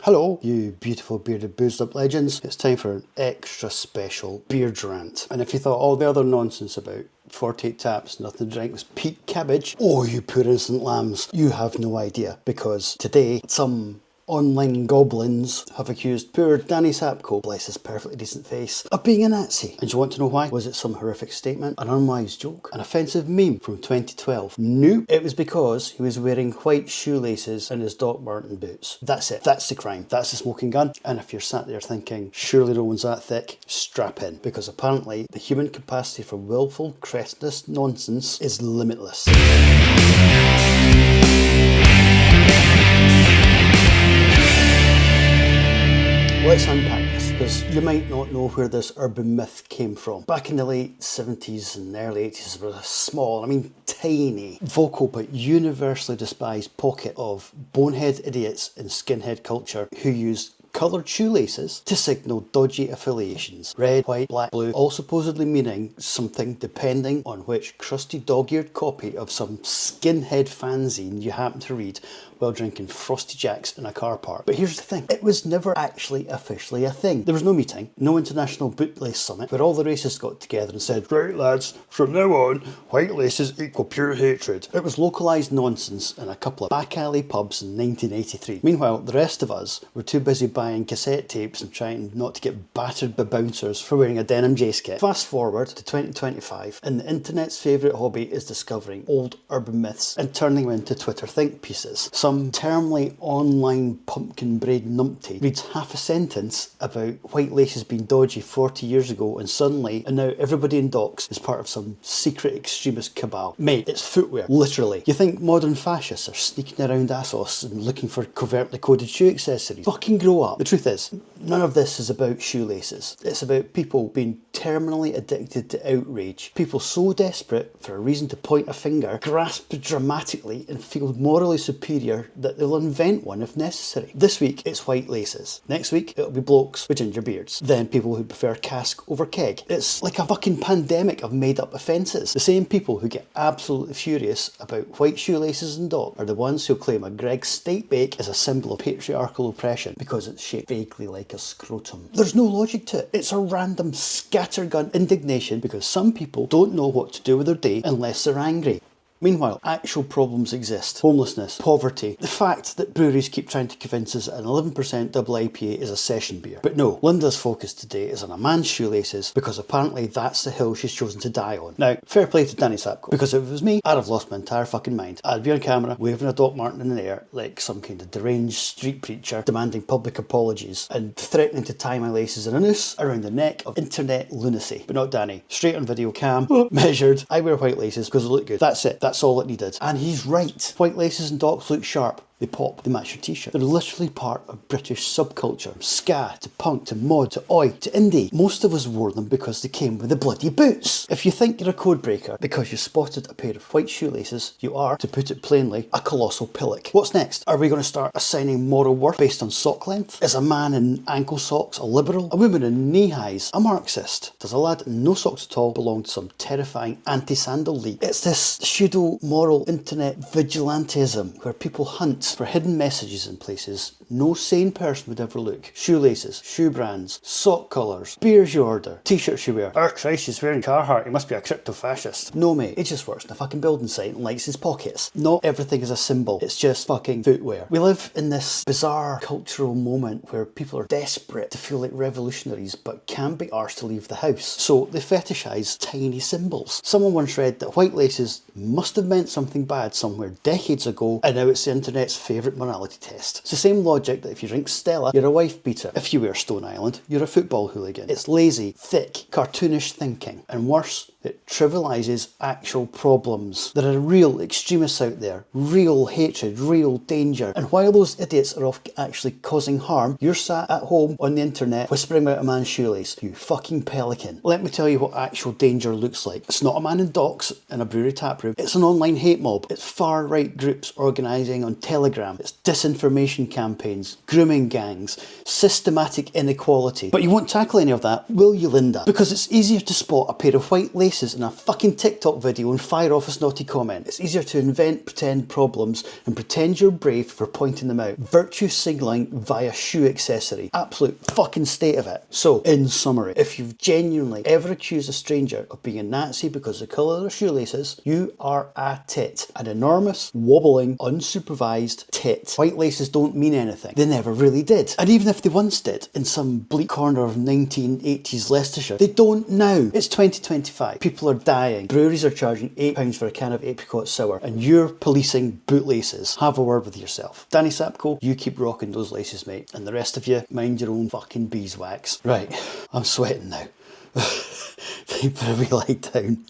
Hello, you beautiful bearded boozed up legends. It's time for an extra special beard rant. And if you thought all the other nonsense about 48 taps, nothing to drink was peak cabbage, oh you poor innocent lambs, you have no idea. Because today, some online goblins have accused poor Danny Sapko, bless his perfectly decent face, of being a Nazi. And do you want to know why? Was it some horrific statement? An unwise joke? An offensive meme from 2012? Nope. It was because he was wearing white shoelaces in his Doc Martens boots. That's it. That's the crime. That's the smoking gun. And if you're sat there thinking, surely no one's that thick, strap in. Because apparently the human capacity for willful, cretinous nonsense is limitless. Let's unpack this, because you might not know where this urban myth came from. Back in the late 70s and early 80s, there was a small, tiny, vocal but universally despised pocket of bonehead idiots in skinhead culture who used coloured shoelaces to signal dodgy affiliations. Red, white, black, blue, all supposedly meaning something depending on which crusty dog-eared copy of some skinhead fanzine you happen to read while drinking Frosty Jacks in a car park. But here's the thing, it was never actually officially a thing. There was no meeting, no international bootlace summit where all the racists got together and said, right lads, from now on, white laces equal pure hatred. It was localised nonsense in a couple of back alley pubs in 1983. Meanwhile, the rest of us were too busy buying cassette tapes and trying not to get battered by bouncers for wearing a denim J-skit. Fast forward to 2025 and the internet's favourite hobby is discovering old urban myths and turning them into Twitter think pieces. Some termly online pumpkin braid numpty reads half a sentence about white laces being dodgy 40 years ago and now everybody in Docs is part of some secret extremist cabal. Mate, it's footwear, literally. You think modern fascists are sneaking around ASOS and looking for covertly coded shoe accessories? Fucking grow up. The truth is, none of this is about shoelaces. It's about people being terminally addicted to outrage. People so desperate for a reason to point a finger, grasp dramatically and feel morally superior that they'll invent one if necessary. This week it's white laces. Next week it'll be blokes with ginger beards. Then people who prefer cask over keg. It's like a fucking pandemic of made up offences. The same people who get absolutely furious about white shoelaces and Doc are the ones who claim a Greg's steak bake is a symbol of patriarchal oppression because it's shaped vaguely like a scrotum. There's no logic to it. It's a random scattergun indignation because some people don't know what to do with their day unless they're angry. Meanwhile, actual problems exist. Homelessness, poverty, the fact that breweries keep trying to convince us that an 11% double IPA is a session beer. But no, Linda's focus today is on a man's shoelaces because apparently that's the hill she's chosen to die on. Now, fair play to Danny Sapko, because if it was me, I'd have lost my entire fucking mind. I'd be on camera, waving a Doc Marten in the air like some kind of deranged street preacher, demanding public apologies and threatening to tie my laces in a noose around the neck of internet lunacy. But not Danny. Straight on video cam, measured, I wear white laces because they look good. That's it. That's all it needed. And he's right. White laces and Docs look sharp. They pop, they match your t-shirt. They're literally part of British subculture. From ska, to punk, to mod, to oi, to indie. Most of us wore them because they came with the bloody boots. If you think you're a code breaker because you spotted a pair of white shoelaces, you are, to put it plainly, a colossal pillock. What's next? Are we going to start assigning moral worth based on sock length? Is a man in ankle socks a liberal? A woman in knee highs a Marxist? Does a lad in no socks at all belong to some terrifying anti-sandal league? It's this pseudo-moral internet vigilantism where people hunt for hidden messages in places no sane person would ever look. Shoelaces, shoe brands, sock colours, beers you order, t-shirts you wear. Oh Christ, he's wearing Carhartt, he must be a crypto-fascist. No mate, he just works in a fucking building site and likes his pockets. Not everything is a symbol, it's just fucking footwear. We live in this bizarre cultural moment where people are desperate to feel like revolutionaries but can't be arsed to leave the house. So they fetishise tiny symbols. Someone once read that white laces must have meant something bad somewhere decades ago and now it's the internet's favourite morality test. It's the same logic that if you drink Stella, you're a wife beater. If you wear Stone Island, you're a football hooligan. It's lazy, thick, cartoonish thinking. And worse, it trivialises actual problems. There are real extremists out there, real hatred, real danger. And while those idiots are off actually causing harm, you're sat at home on the internet whispering about a man's shoelace. You fucking pelican. Let me tell you what actual danger looks like. It's not a man in Docs in a brewery taproom. It's an online hate mob. It's far-right groups organising on Telegram Telegram, it's disinformation campaigns, grooming gangs, systematic inequality. But you won't tackle any of that, will you, Linda? Because it's easier to spot a pair of white laces in a fucking TikTok video and fire off a snotty comment. It's easier to invent pretend problems and pretend you're brave for pointing them out. Virtue signalling via shoe accessory. Absolute fucking state of it. So, in summary, if you've genuinely ever accused a stranger of being a Nazi because of the colour of their shoelaces, you are a tit. An enormous, wobbling, unsupervised tit. White laces don't mean anything. They never really did. And even if they once did, in some bleak corner of 1980s Leicestershire, they don't now. It's 2025. People are dying. Breweries are charging £8 for a can of apricot sour, and you're policing bootlaces. Have a word with yourself. Danny Sapko, you keep rocking those laces, mate. And the rest of you, mind your own fucking beeswax. Right, I'm sweating now. Time for a wee lie down.